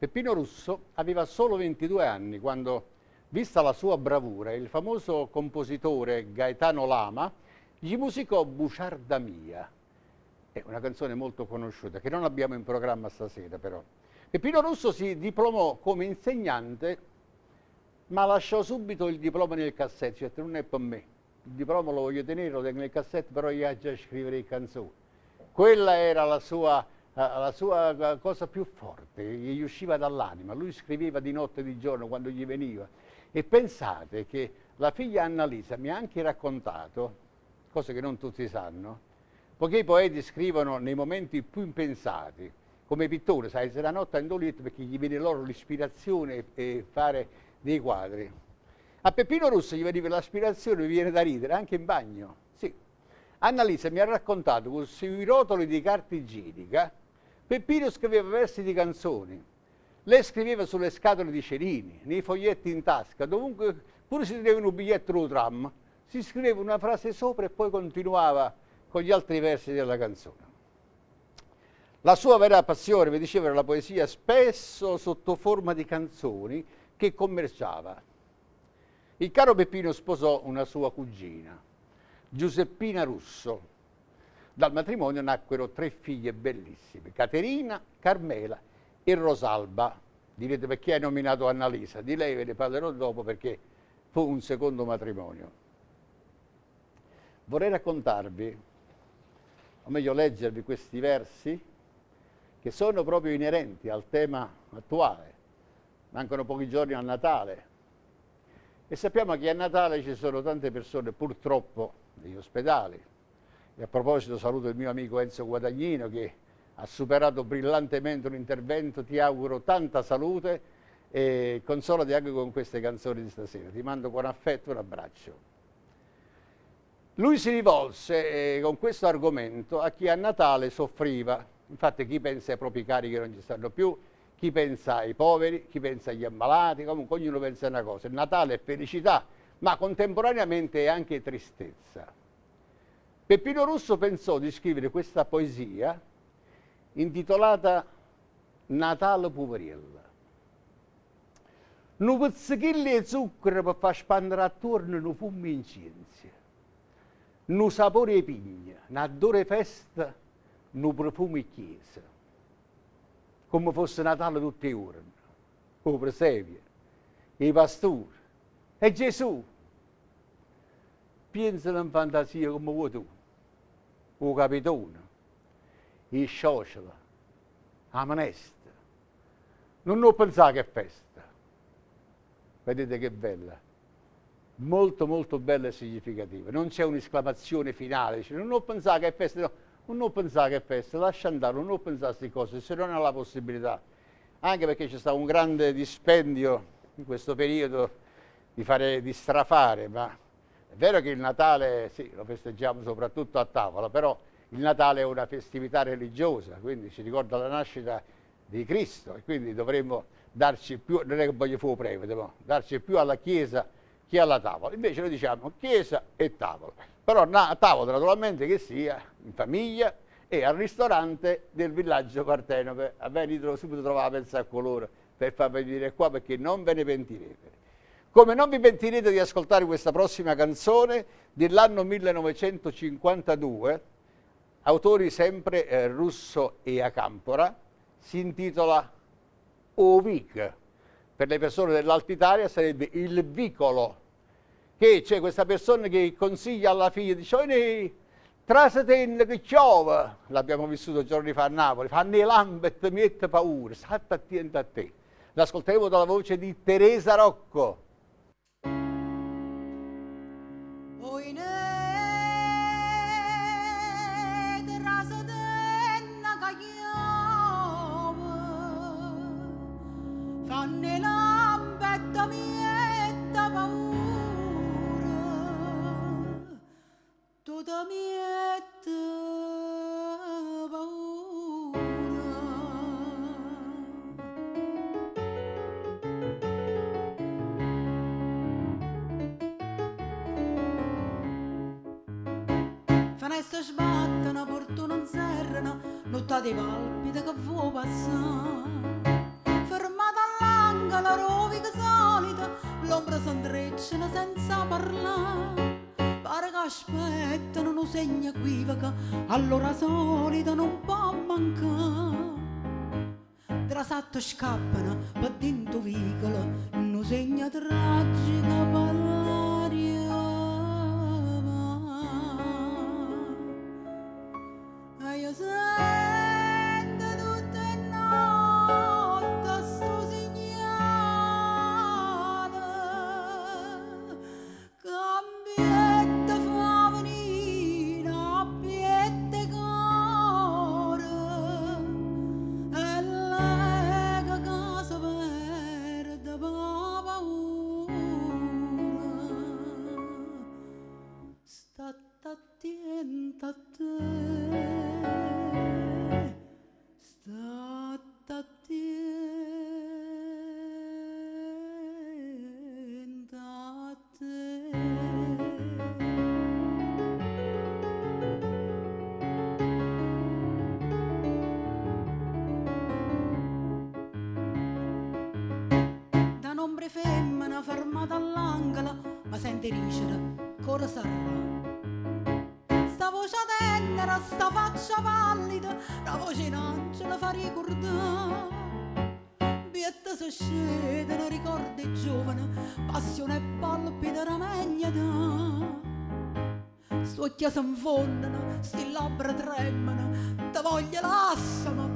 Peppino Russo aveva solo 22 anni quando, vista la sua bravura, il famoso compositore Gaetano Lama gli musicò Buciarda mia. È una canzone molto conosciuta che non abbiamo in programma stasera però. Peppino Russo si diplomò come insegnante, ma lasciò subito il diploma nel cassetto, cioè non è per me. Il diploma lo voglio tenere, lo tengo nel cassetto, però io già scrivere canzoni. Quella era la sua cosa più forte, gli usciva dall'anima. Lui scriveva di notte e di giorno quando gli veniva. E pensate che la figlia Annalisa mi ha anche raccontato, cose che non tutti sanno, poiché i poeti scrivono nei momenti più impensati, come i pittori, sai, se la notte andò lì perché gli viene loro l'ispirazione e fare dei quadri. A Peppino Russo gli veniva l'aspirazione, mi viene da ridere, anche in bagno. Sì. Annalisa mi ha raccontato che sui rotoli di carta igienica Peppino scriveva versi di canzoni. Lei scriveva sulle scatole di cerini, nei foglietti in tasca, dovunque, pure si teneva un biglietto del tram, si scriveva una frase sopra e poi continuava con gli altri versi della canzone. La sua vera passione, vi dicevo, era la poesia, spesso sotto forma di canzoni che commerciava. Il caro Peppino sposò una sua cugina, Giuseppina Russo. Dal matrimonio nacquero 3 figlie bellissime, Caterina, Carmela e Rosalba. Direte perché hai nominato Annalisa? Di lei ve ne parlerò dopo perché fu un secondo matrimonio. Vorrei raccontarvi, o meglio leggervi questi versi che sono proprio inerenti al tema attuale. Mancano pochi giorni a Natale e sappiamo che a Natale ci sono tante persone purtroppo negli ospedali. E a proposito saluto il mio amico Enzo Guadagnino che ha superato brillantemente un intervento, ti auguro tanta salute e consolati anche con queste canzoni di stasera. Ti mando con affetto un abbraccio. Lui si rivolse con questo argomento a chi a Natale soffriva. Infatti chi pensa ai propri cari che non ci stanno più, chi pensa ai poveri, chi pensa agli ammalati, comunque ognuno pensa a una cosa. Il Natale è felicità, ma contemporaneamente è anche tristezza. Peppino Russo pensò di scrivere questa poesia intitolata Natale Puveriella. Un pizzichillo di zucchero per far spandere attorno un fumo incenso, un sapore di pigna, una dore festa, un profumo di chiesa, come fosse Natale tutti i giorni, con presepio, i pastori e Gesù. Pensa in fantasia come vuoi tu, o capitone, il sciocera, la manestra. Non pensare che è festa. Vedete che bella. Molto molto bella e significativa. Non c'è un'esclamazione finale, dice, non pensare che è festa, no, non pensare che è festa, lascia andare, non pensare a queste cose, se non ha la possibilità. Anche perché c'è stato un grande dispendio in questo periodo di strafare, ma è vero che il Natale, sì, lo festeggiamo soprattutto a tavola, però il Natale è una festività religiosa, quindi ci ricorda la nascita di Cristo e quindi dovremmo darci più, non è che voglio fu prevede, ma darci più alla Chiesa che alla tavola. Invece noi diciamo Chiesa e tavola, però tavola naturalmente che sia in famiglia e al ristorante del villaggio Partenope. A me subito trovava a pensare a coloro per farvi venire qua perché non ve ne pentirete. Come non vi pentirete di ascoltare questa prossima canzone dell'anno 1952, autori sempre Russo e Acampora, si intitola Ovic. Per le persone dell'Alta Italia sarebbe il vicolo, che c'è questa persona che consiglia alla figlia, dice trasetenne che piove, l'abbiamo vissuto giorni fa a Napoli, fanno i lampi e mi mette paura, state attento a te. L'ascolteremo dalla voce di Teresa Rocco. Fanne lampetta mietta paura, tutta mietta paura. Finestre sbattono, portone non serrano, notte di palpita che vuoi passare. piccina senza parlare, pare che aspettano un segno equivoco, allora solita non può mancare. Tra satto scappano per dentro vicolo, un segno tragico per l'aria. E io sento tutte le notti sto segnale, cambietta fa venire a piette core, e lei che casa perde per paura. State attenta a te, state attenta a te. Da un'ombre femmina fermata all'angolo, ma sente dicere, cosa sarà? Sta voce tenera, sta faccia pallida, la voce in angelo fa ricordare. Bietta si scedono, ricordi giovane, passione e palpita ramenyata. Sto occhia s'infondono, sti labbra tremano, te voglia lassama,